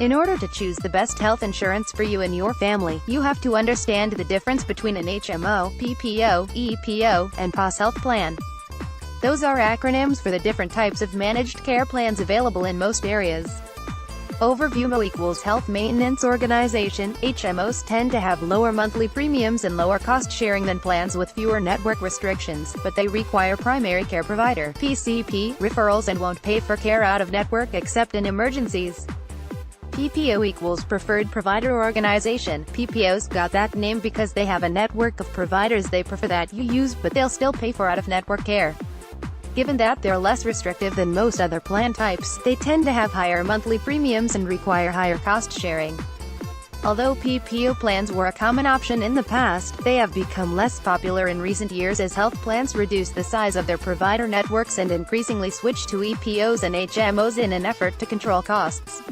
In order to choose the best health insurance for you and your family, you have to understand the difference between an HMO, PPO, EPO, and POS health plan. Those are acronyms for the different types of managed care plans available in most areas. Overview: HMO equals Health Maintenance Organization. HMOs tend to have lower monthly premiums and lower cost sharing than plans with fewer network restrictions, but they require primary care provider (PCP) referrals and won't pay for care out of network except in emergencies. PPO equals Preferred Provider Organization. PPOs got that name because they have a network of providers they prefer that you use, but they'll still pay for out-of-network care. Given that they're less restrictive than most other plan types, they tend to have higher monthly premiums and require higher cost sharing. Although PPO plans were a common option in the past, they have become less popular in recent years as health plans reduce the size of their provider networks and increasingly switch to EPOs and HMOs in an effort to control costs.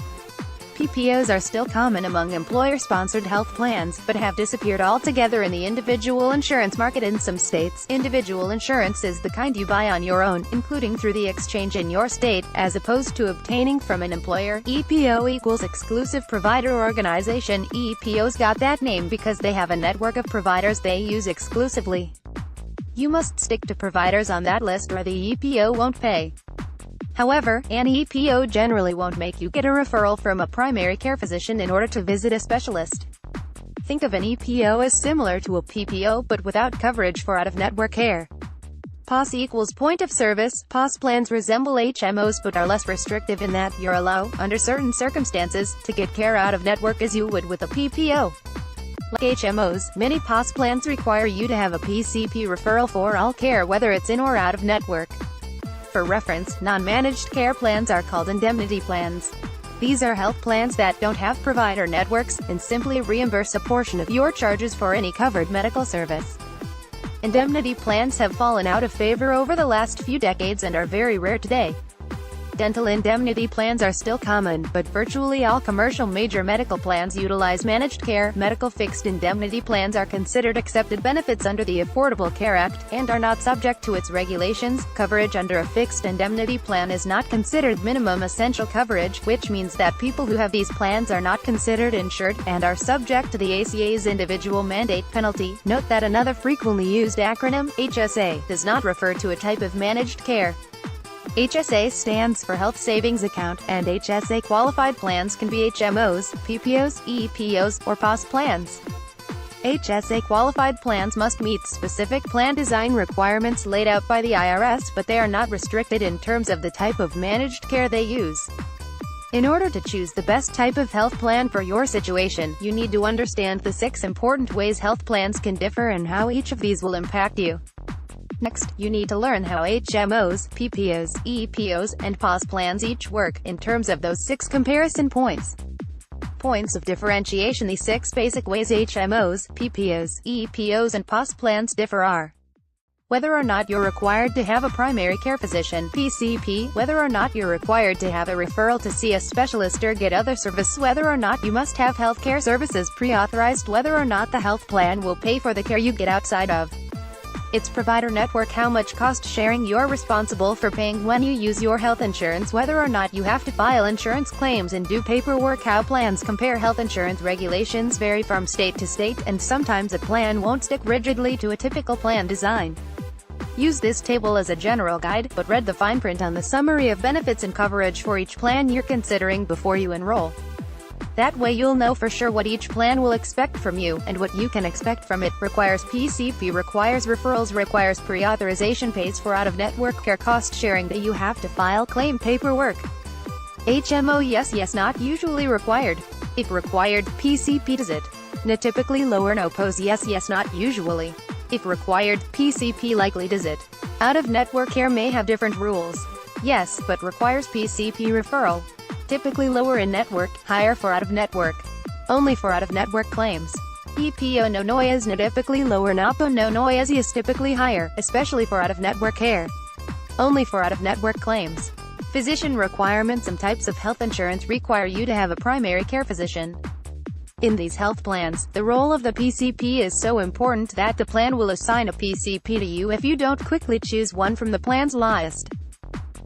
PPOs are still common among employer-sponsored health plans, but have disappeared altogether in the individual insurance market in some states. Individual insurance is the kind you buy on your own, including through the exchange in your state, as opposed to obtaining from an employer. EPO equals Exclusive Provider Organization. EPOs got that name because they have a network of providers they use exclusively. You must stick to providers on that list or the EPO won't pay. However, an EPO generally won't make you get a referral from a primary care physician in order to visit a specialist. Think of an EPO as similar to a PPO but without coverage for out-of-network care. POS equals Point of Service. POS plans resemble HMOs but are less restrictive in that you're allowed, under certain circumstances, to get care out-of-network as you would with a PPO. Like HMOs, many POS plans require you to have a PCP referral for all care whether it's in or out of network. For reference, non-managed care plans are called indemnity plans. These are health plans that don't have provider networks, and simply reimburse a portion of your charges for any covered medical service. Indemnity plans have fallen out of favor over the last few decades and are very rare today. Dental indemnity plans are still common, but virtually all commercial major medical plans utilize managed care. Medical fixed indemnity plans are considered accepted benefits under the Affordable Care Act, and are not subject to its regulations. Coverage under a fixed indemnity plan is not considered minimum essential coverage, which means that people who have these plans are not considered insured, and are subject to the ACA's individual mandate penalty. Note that another frequently used acronym, HSA, does not refer to a type of managed care. HSA stands for Health Savings Account, and HSA qualified plans can be HMOs, PPOs, EPOs, or POS plans. HSA qualified plans must meet specific plan design requirements laid out by the IRS, but they are not restricted in terms of the type of managed care they use. In order to choose the best type of health plan for your situation, you need to understand the 6 important ways health plans can differ and how each of these will impact you. Next, you need to learn how HMOs, PPOs, EPOs, and POS plans each work, in terms of those 6 comparison points. Points of differentiation. The 6 basic ways HMOs, PPOs, EPOs, and POS plans differ are: whether or not you're required to have a primary care physician, PCP, whether or not you're required to have a referral to see a specialist or get other service, whether or not you must have health care services pre-authorized, whether or not the health plan will pay for the care you get outside of its provider network, how much cost sharing you're responsible for paying when you use your health insurance, whether or not you have to file insurance claims and do paperwork, how plans compare. Health insurance regulations vary from state to state, and sometimes a plan won't stick rigidly to a typical plan design. Use this table as a general guide, but read the fine print on the summary of benefits and coverage for each plan you're considering before you enroll. That way you'll know for sure what each plan will expect from you, and what you can expect from it. Requires PCP, requires referrals, requires pre-authorization, pays for out-of-network care, cost sharing that you have to file claim paperwork. HMO, yes, not usually required. If required, PCP does it. No, typically lower. No, POS, yes, not usually. If required, PCP likely does it. Out-of-network care may have different rules. Yes, but requires PCP referral. Typically lower in network, higher for out-of-network. Only for out-of-network claims. EPO no is typically lower. NAPO no is typically higher, especially for out-of-network care. Only for out-of-network claims. Physician requirements. Some types of health insurance require you to have a primary care physician. In these health plans, the role of the PCP is so important that the plan will assign a PCP to you if you don't quickly choose one from the plan's list.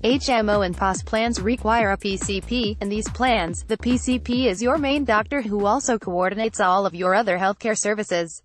HMO and POS plans require a PCP. In these plans, the PCP is your main doctor who also coordinates all of your other healthcare services.